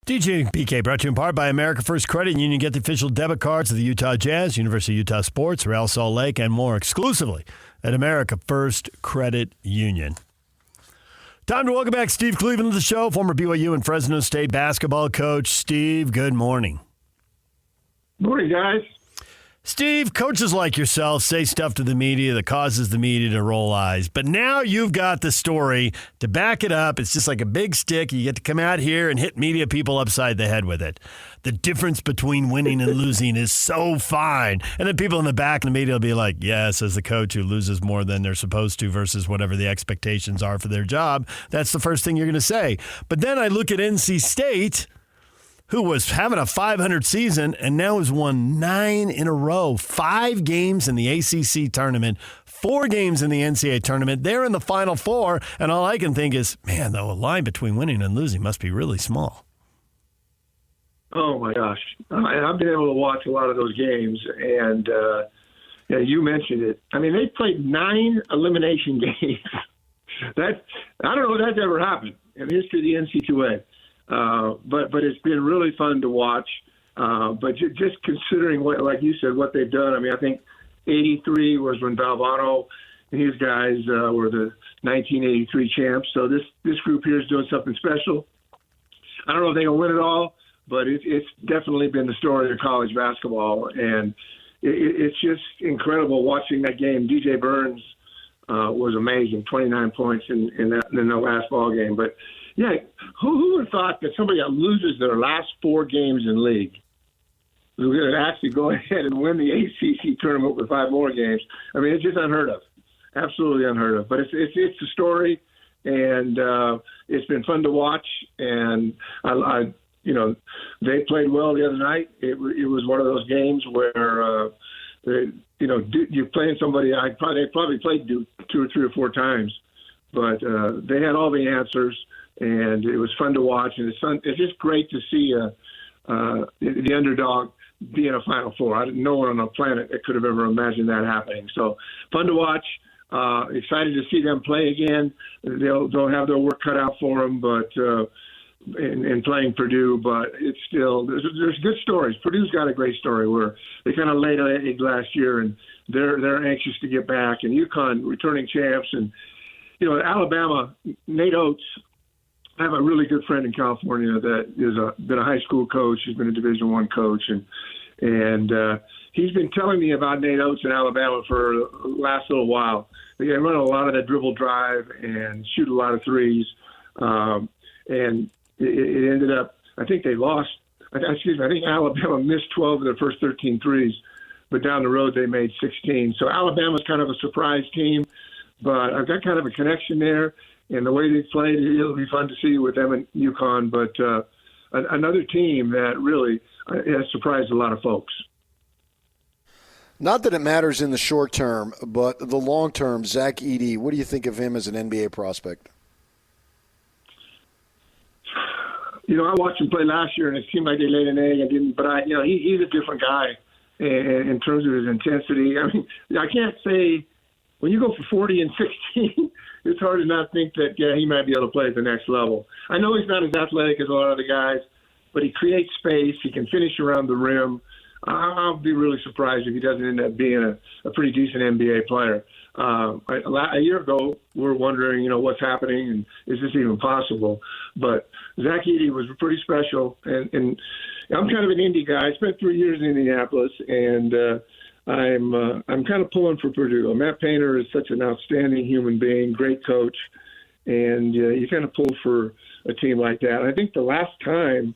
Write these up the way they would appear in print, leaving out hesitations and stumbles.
DJ and PK brought to you in part by America First Credit Union. Get the official debit cards of the Utah Jazz, University of Utah Sports, Real Salt Lake, and more exclusively at America First Credit Union. Time to welcome back Steve Cleveland to the show, former BYU and Fresno State basketball coach. Steve, good morning. Morning, guys. Steve, coaches like yourself say stuff to the media that causes the media to roll eyes. But now you've got the story to back it up. It's just like a big stick. You get to come out here and hit media people upside the head with it. The difference between winning and losing is so fine. And then people in the back in the media will be like, yes, as the coach who loses more than they're supposed to versus whatever the expectations are for their job. That's the first thing you're going to say. But then I look at NC State, who was having a 500 season and now has won 9 in a row, 5 games in the ACC tournament, 4 games in the NCAA tournament. They're in the Final Four, and all I can think is, man, the line between winning and losing must be really small. Oh, my gosh. I've been able to watch a lot of those games, and you mentioned it. I mean, they played 9 elimination games. I don't know if that's ever happened in the history of the NC2A. But it's been really fun to watch. But just considering what, like you said, what they've done. I mean, I think 83 was when Valvano and his guys were the 1983 champs. So this group here is doing something special. I don't know if they can win it all, but it's definitely been the story of college basketball, and it's just incredible watching that game. DJ Burns was amazing, 29 points in the last ball game, but. Yeah, who would have thought that somebody that loses their last 4 games in league was going to actually go ahead and win the ACC tournament with 5 more games? I mean, it's just unheard of, absolutely unheard of. But it's a story, and it's been fun to watch. And I they played well the other night. It was one of those games where you're playing somebody. They probably played Duke 2 or 3 or 4 times, but they had all the answers. And it was fun to watch, and it's just great to see the underdog be in a Final Four. No one on the planet could have ever imagined that happening. So fun to watch. Excited to see them play again. They'll have their work cut out for them, but in playing Purdue. But it's still there's good stories. Purdue's got a great story where they kind of laid an egg last year, and they're anxious to get back. And UConn returning champs, and Alabama, Nate Oates. I have a really good friend in California that is been a high school coach. He's been a Division I coach, and he's been telling me about Nate Oates in Alabama for the last little while. They run a lot of that dribble drive and shoot a lot of threes, and it ended up. I think they lost. I think Alabama missed 12 of their first 13 threes, but down the road they made 16. So Alabama's kind of a surprise team, but I've got kind of a connection there. And the way they played, it'll be fun to see with them and UConn. But another team that really has surprised a lot of folks. Not that it matters in the short term, but the long term, Zach Edey, what do you think of him as an NBA prospect? I watched him play last year, and it seemed like they laid an egg. He's a different guy in terms of his intensity. I mean, I can't say when you go for 40 and 16. It's hard to not think that, he might be able to play at the next level. I know he's not as athletic as a lot of the guys, but he creates space. He can finish around the rim. I'll be really surprised if he doesn't end up being a pretty decent NBA player. A year ago, we were wondering, what's happening and is this even possible? But Zach Edey was pretty special. And I'm kind of an Indy guy. I spent 3 years in Indianapolis, and I'm kind of pulling for Purdue. Matt Painter is such an outstanding human being, great coach, and you kind of pull for a team like that. I think the last time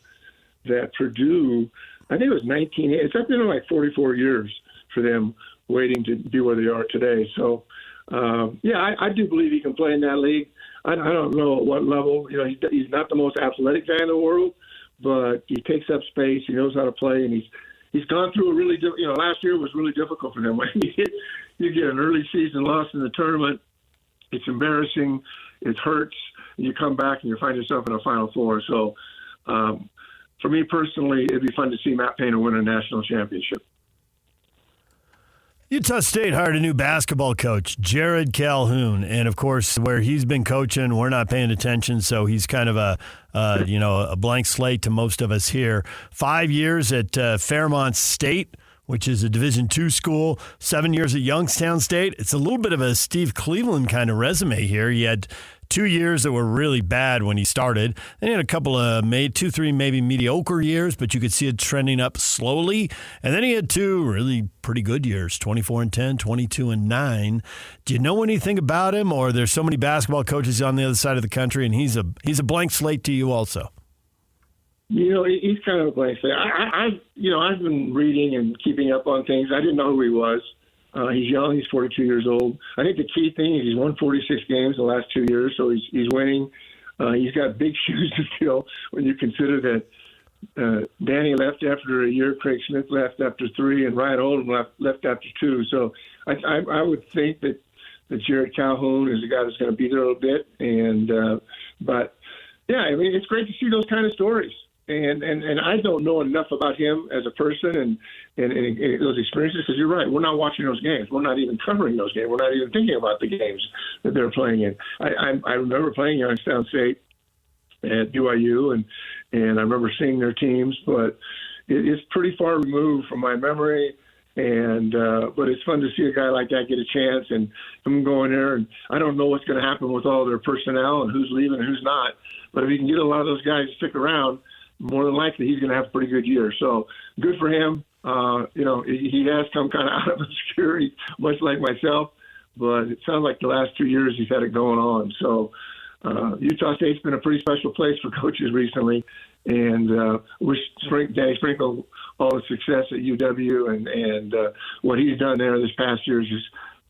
that Purdue, I think it was 19. It's been like 44 years for them waiting to be where they are today. So, I do believe he can play in that league. I don't know at what level. He's not the most athletic guy in the world, but he takes up space. He knows how to play, and he's gone through a really last year was really difficult for them. When you get an early season loss in the tournament, it's embarrassing, it hurts, and you come back and you find yourself in a Final Four. So for me personally, it'd be fun to see Matt Painter win a national championship. Utah State hired a new basketball coach, Jared Calhoun, and of course, where he's been coaching, we're not paying attention, so he's kind of a blank slate to most of us here. 5 years at Fairmont State, which is a Division II school, 7 years at Youngstown State. It's a little bit of a Steve Cleveland kind of resume here. He had 2 years that were really bad when he started. Then he had a couple of 2-3 maybe mediocre years, but you could see it trending up slowly. And then he had 2 really pretty good years, 24-10, 22-9. Do you know anything about him, or there's so many basketball coaches on the other side of the country, and he's a blank slate to you also? He's kind of a blank slate. I've been reading and keeping up on things. I didn't know who he was. He's young. He's 42 years old. I think the key thing is he's won 46 games in the last 2 years, so he's winning. He's got big shoes to fill when you consider that Danny left after a year, Craig Smith left after 3, and Ryan Oldham left after 2. So I would think that Jared Calhoun is a guy that's going to be there a little bit. But yeah, I mean, it's great to see those kind of stories. And I don't know enough about him as a person and those experiences, because you're right. We're not watching those games. We're not even covering those games. We're not even thinking about the games that they're playing in. I remember playing Youngstown State at BYU, and I remember seeing their teams, but it's pretty far removed from my memory. But it's fun to see a guy like that get a chance, and him going there. And I don't know what's going to happen with all their personnel and who's leaving and who's not. But if you can get a lot of those guys to stick around, more than likely he's going to have a pretty good year. So good for him. He has come kind of out of obscurity, much like myself. But it sounds like the last 2 years he's had it going on. So Utah State's been a pretty special place for coaches recently. And wish Danny Sprinkle all the success at UW, and what he's done there this past year is just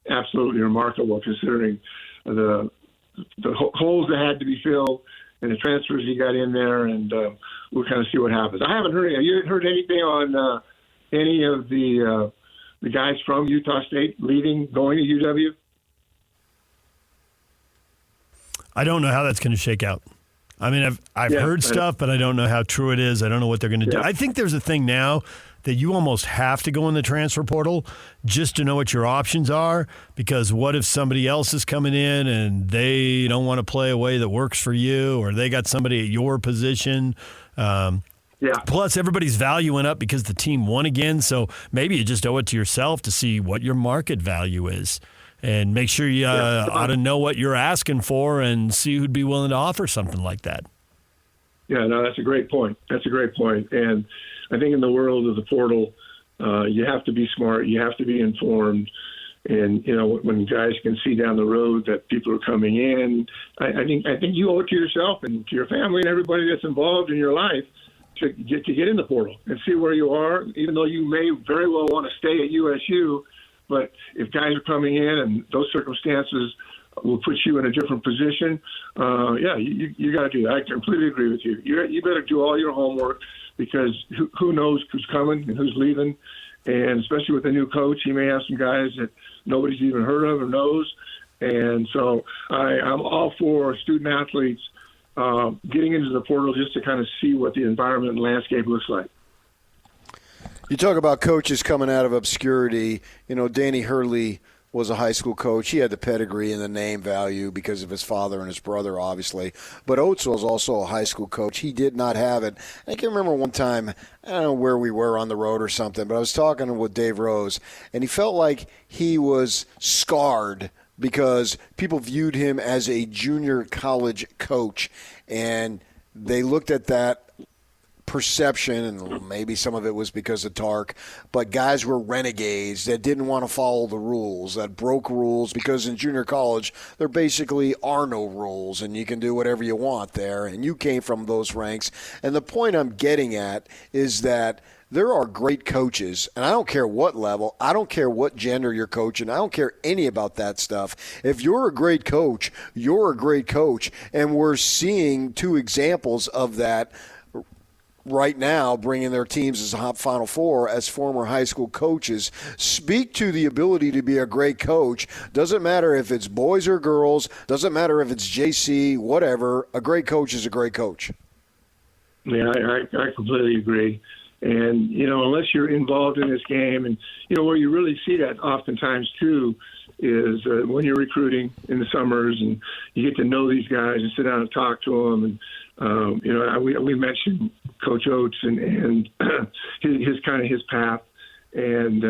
absolutely remarkable, considering the holes that had to be filled and the transfers he got in there, and we'll kind of see what happens. I haven't heard. Have you heard anything on any of the guys from Utah State going to UW? I don't know how that's going to shake out. I mean, I've heard stuff, but I don't know how true it is. I don't know what they're going to do. I think there's a thing now that you almost have to go in the transfer portal just to know what your options are, because what if somebody else is coming in and they don't want to play a way that works for you, or they got somebody at your position? Plus, everybody's value went up because the team won again, so maybe you just owe it to yourself to see what your market value is. And make sure you ought to know what you're asking for and see who'd be willing to offer something like that. Yeah, no, that's a great point. And I think in the world of the portal, you have to be smart. You have to be informed. And, when guys can see down the road that people are coming in, I think you owe it to yourself and to your family and everybody that's involved in your life to get in the portal and see where you are, even though you may very well want to stay at USU. But if guys are coming in and those circumstances will put you in a different position, you got to do that. I completely agree with you. You better do all your homework, because who knows who's coming and who's leaving. And especially with a new coach, he may have some guys that nobody's even heard of or knows. And so I'm all for student athletes getting into the portal just to kind of see what the environment and landscape looks like. You talk about coaches coming out of obscurity. Danny Hurley was a high school coach. He had the pedigree and the name value because of his father and his brother, obviously. But Oates was also a high school coach. He did not have it. I can remember one time, I don't know where we were on the road or something, but I was talking with Dave Rose, and he felt like he was scarred because people viewed him as a junior college coach, and they looked at that perception, and maybe some of it was because of Tark, but guys were renegades that didn't want to follow the rules, that broke rules, because in junior college there basically are no rules and you can do whatever you want there, and you came from those ranks. And the point I'm getting at is that there are great coaches, and I don't care what level, I don't care what gender you're coaching, I don't care any about that stuff. If you're a great coach, you're a great coach, and we're seeing 2 examples of that right now, bringing their teams as a Final Four as former high school coaches. Speak to the ability to be a great coach. Doesn't matter if it's boys or girls, doesn't matter if it's JC, whatever. A great coach is a great coach. Yeah, I completely agree. And, unless you're involved in this game, and, where you really see that oftentimes too is when you're recruiting in the summers and you get to know these guys and sit down and talk to them. And, we mentioned Coach Oates and his path and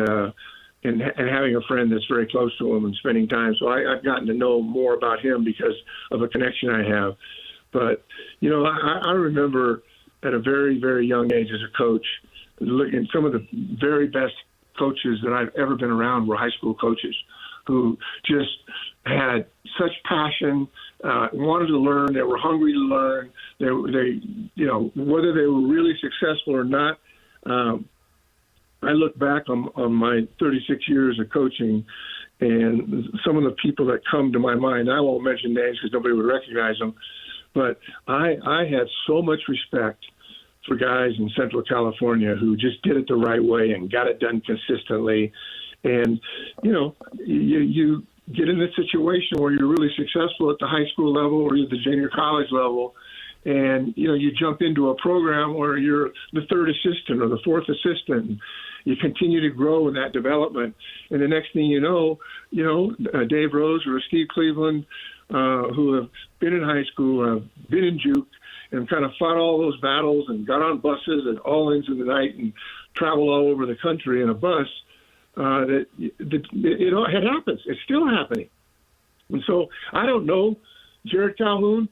having a friend that's very close to him and spending time. So I've gotten to know more about him because of a connection I have. But, I remember at a very, very young age as a coach, looking some of the very best coaches that I've ever been around were high school coaches who just had such passion, wanted to learn. They were hungry to learn. They whether they were really successful or not. I look back on my 36 years of coaching, and some of the people that come to my mind, I won't mention names because nobody would recognize them, but I had so much respect for guys in Central California who just did it the right way and got it done consistently. And, you get in this situation where you're really successful at the high school level or at the junior college level, and, you jump into a program where you're the third assistant or the fourth assistant. You continue to grow in that development. And the next thing you know, Dave Rose or Steve Cleveland, who have been in high school, have been in Juke, and kind of fought all those battles and got on buses at all ends of the night and traveled all over the country in a bus. It happens. It's still happening. And so I don't know Jared Calhoun,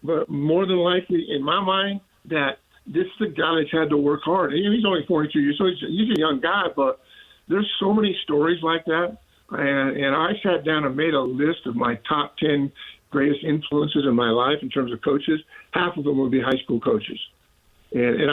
but more than likely in my mind that this is the guy that's had to work hard. And he's only 42 years, so he's a young guy, but there's so many stories like that. And I sat down and made a list of my top 10 greatest influences in my life in terms of coaches. Half of them would be high school coaches. And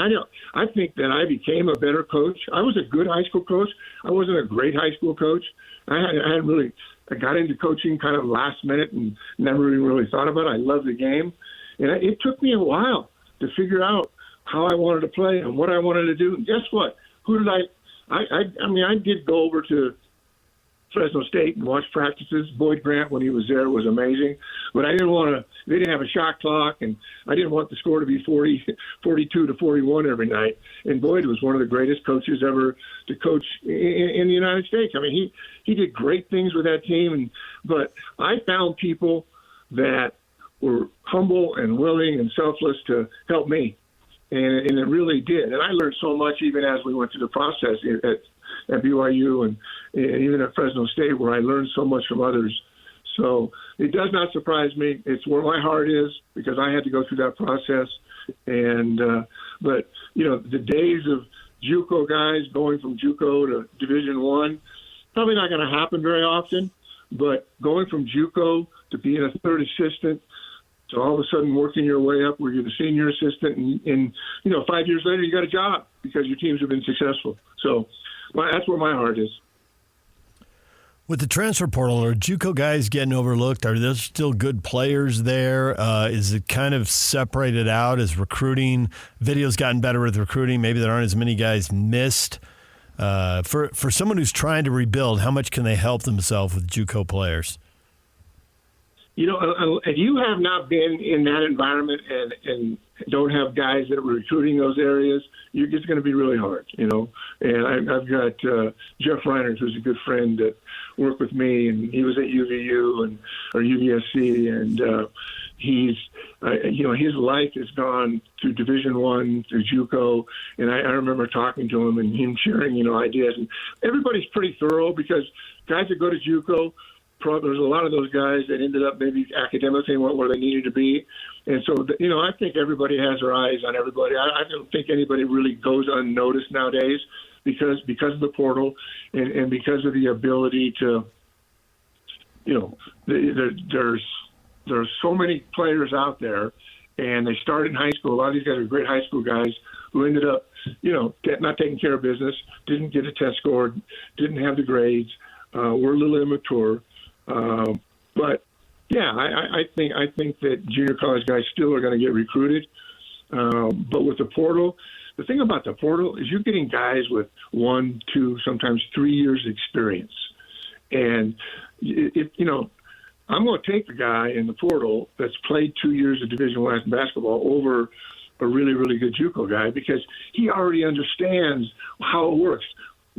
I think that I became a better coach. I was a good high school coach. I wasn't a great high school coach. I got into coaching kind of last minute and never really thought about it. I loved the game. And it took me a while to figure out how I wanted to play and what I wanted to do. And guess what? I did go over to Fresno State and watch practices. Boyd Grant, when he was there, was amazing. But I didn't want to – they didn't have a shot clock, and I didn't want the score to be 42 to 41 every night. And Boyd was one of the greatest coaches ever to coach in the United States. I mean, he did great things with that team. But I found people that were humble and willing and selfless to help me. And it really did. And I learned so much even as we went through the process at BYU and even at Fresno State, where I learned so much from others. So it does not surprise me. It's where my heart is because I had to go through that process. And but the days of JUCO guys going from JUCO to Division I, probably not going to happen very often. But going from JUCO to being a third assistant, to all of a sudden working your way up where you're the senior assistant, and 5 years later you got a job because your teams have been successful. So that's where my heart is. With the transfer portal, are JUCO guys getting overlooked? Are there still good players there? Is it kind of separated out as recruiting? Video's gotten better with recruiting. Maybe there aren't as many guys missed. For someone who's trying to rebuild, how much can they help themselves with JUCO players? If you have not been in that environment and don't have guys that are recruiting those areas, it's going to be really hard, And I've got Jeff Reinert, who's a good friend that worked with me, and he was at UVU or UVSC, and his life has gone through Division I, through JUCO, and I remember talking to him and him sharing, ideas. And everybody's pretty thorough because guys that go to JUCO, there's a lot of those guys that ended up maybe academically weren't where they needed to be. And so, I think everybody has their eyes on everybody. I don't think anybody really goes unnoticed nowadays because of the portal and because of the ability to, there's so many players out there, and they started in high school. A lot of these guys are great high school guys who ended up, not taking care of business, didn't get a test score, didn't have the grades, were a little immature. But yeah, I think that junior college guys still are going to get recruited. But with the portal, the thing about the portal is you're getting guys with 1, 2, sometimes 3 years experience. And I'm going to take the guy in the portal that's played 2 years of Division I basketball over a really, really good JUCO guy because he already understands how it works.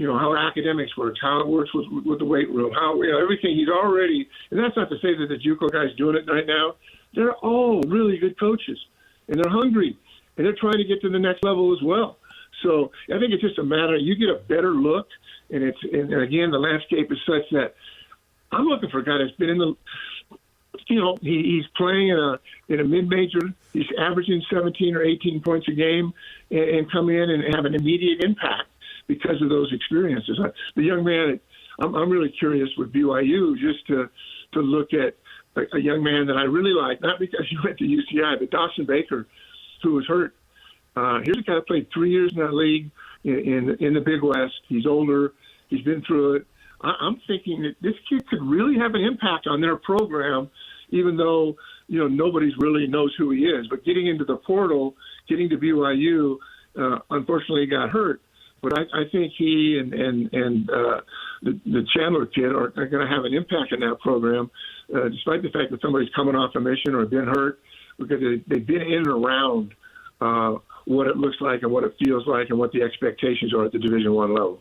How academics works, how it works with the weight room, how everything. He's already, and that's not to say that the JUCO guys doing it right now. They're all really good coaches, and they're hungry, and they're trying to get to the next level as well. So I think it's just a matter. You get a better look, and again, the landscape is such that I'm looking for a guy that's been in the. He's playing in a mid-major. He's averaging 17 or 18 points a game, and come in and have an immediate impact because of those experiences. The young man, I'm really curious with BYU just to look at a young man that I really like, not because he went to UCI, but Dawson Baker, who was hurt. Here's a guy that played 3 years in that league in the Big West. He's older. He's been through it. I'm thinking that this kid could really have an impact on their program, even though nobody's really knows who he is. But getting into the portal, getting to BYU, unfortunately got hurt. But I think he and the Chandler kid are going to have an impact in that program, despite the fact that somebody's coming off a mission or been hurt, because they've been in and around what it looks like and what it feels like and what the expectations are at the Division I level.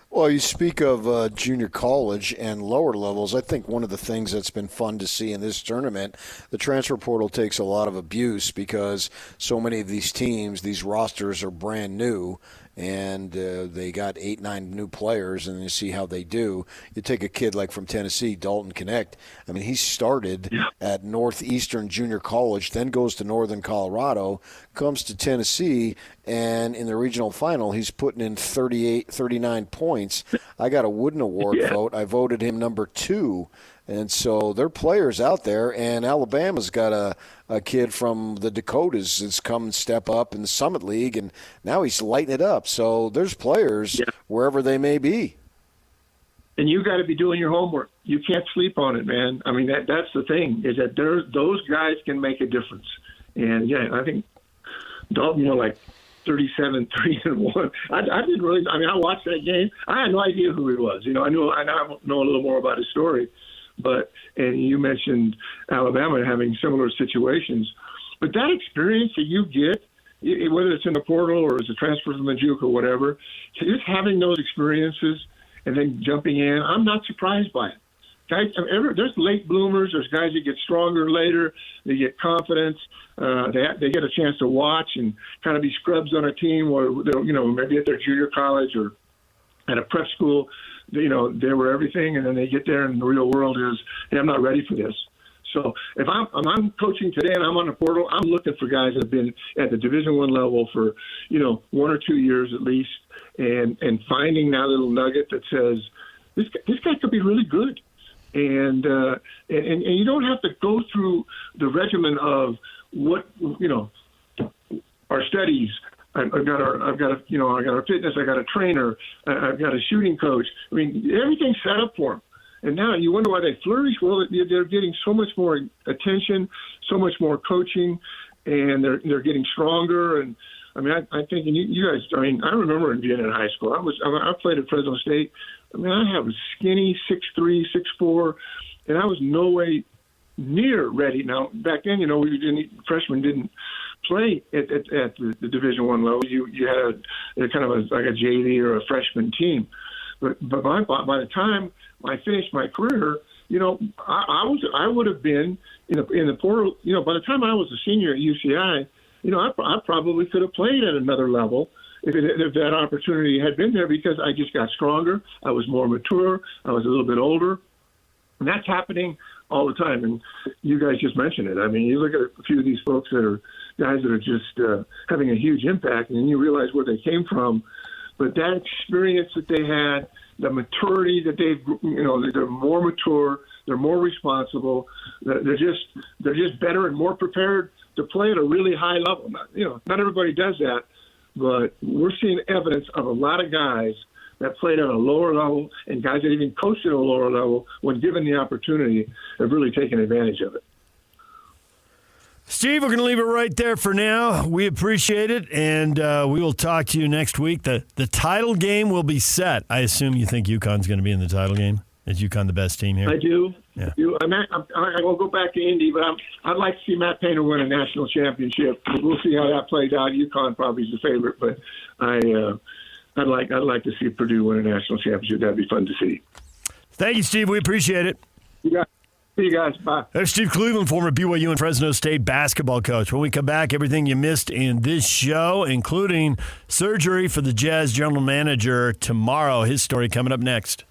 Well, you speak of junior college and lower levels. I think one of the things that's been fun to see in this tournament, the transfer portal takes a lot of abuse because so many of these teams, these rosters are brand new, and they got 8-9 new players, and you see how they do. You take a kid like from Tennessee, Dalton Connect. I mean, he started at Northeastern Junior College, then goes to Northern Colorado, comes to Tennessee, and in the regional final, he's putting in 39 points. I got a Wooden Award vote. I voted him number 2. And so there are players out there, and Alabama's got a kid from the Dakotas that's come and step up in the Summit League, and now he's lighting it up. So there's players wherever they may be. And you got to be doing your homework. You can't sleep on it, man. I mean, that's the thing, is that those guys can make a difference. And, I think Dalton, like 37-3-1. I didn't really. I mean, I watched that game. I had no idea who he was. I know a little more about his story. And you mentioned Alabama having similar situations. But that experience that you get, whether it's in the portal or as a transfer from the JUCO or whatever, just having those experiences and then jumping in, I'm not surprised by it. Guys, there's late bloomers. There's guys that get stronger later. They get confidence. They get a chance to watch and kind of be scrubs on a team, or maybe at their junior college or at a prep school. They were everything, and then they get there, and the real world is, hey, I'm not ready for this. So if I'm coaching today and I'm on the portal, I'm looking for guys that have been at the Division I level for 1 or 2 years at least, and finding that little nugget that says this guy could be really good. And you don't have to go through the regimen of what our studies. I've got a fitness. I got a trainer. I've got a shooting coach. I mean, everything's set up for them. And now you wonder why they flourish. Well, they're getting so much more attention, so much more coaching, and they're getting stronger. And I mean, I think, and you guys. I mean, I remember being in high school. I played at Fresno State. I mean, I have a skinny 6'3", 6'4", and I was no way near ready. Now, back then, freshmen didn't play at the Division I level. You had kind of like a JV or a freshman team. But by the time I finished my career, I would have been in the portal. By the time I was a senior at UCI, I probably could have played at another level if that opportunity had been there, because I just got stronger. I was more mature. I was a little bit older. And that's happening all the time. And you guys just mentioned it. I mean, you look at a few of these folks that are guys that are just having a huge impact, and you realize where they came from. But that experience that they had, the maturity that they're more mature, they're more responsible, they're just better and more prepared to play at a really high level. Not everybody does that, but we're seeing evidence of a lot of guys that played at a lower level, and guys that even coached at a lower level, when given the opportunity, have really taken advantage of it. Steve, we're going to leave it right there for now. We appreciate it, and we will talk to you next week. The title game will be set. I assume you think UConn's going to be in the title game. Is UConn the best team here? I do. Yeah. I won't go back to Indy, but I'd like to see Matt Painter win a national championship. We'll see how that plays out. UConn probably is the favorite, but I'd like to see Purdue win a national championship. That'd be fun to see. Thank you, Steve. We appreciate it. See you guys. Bye. There's Steve Cleveland, former BYU and Fresno State basketball coach. When we come back, everything you missed in this show, including surgery for the Jazz general manager tomorrow. His story coming up next.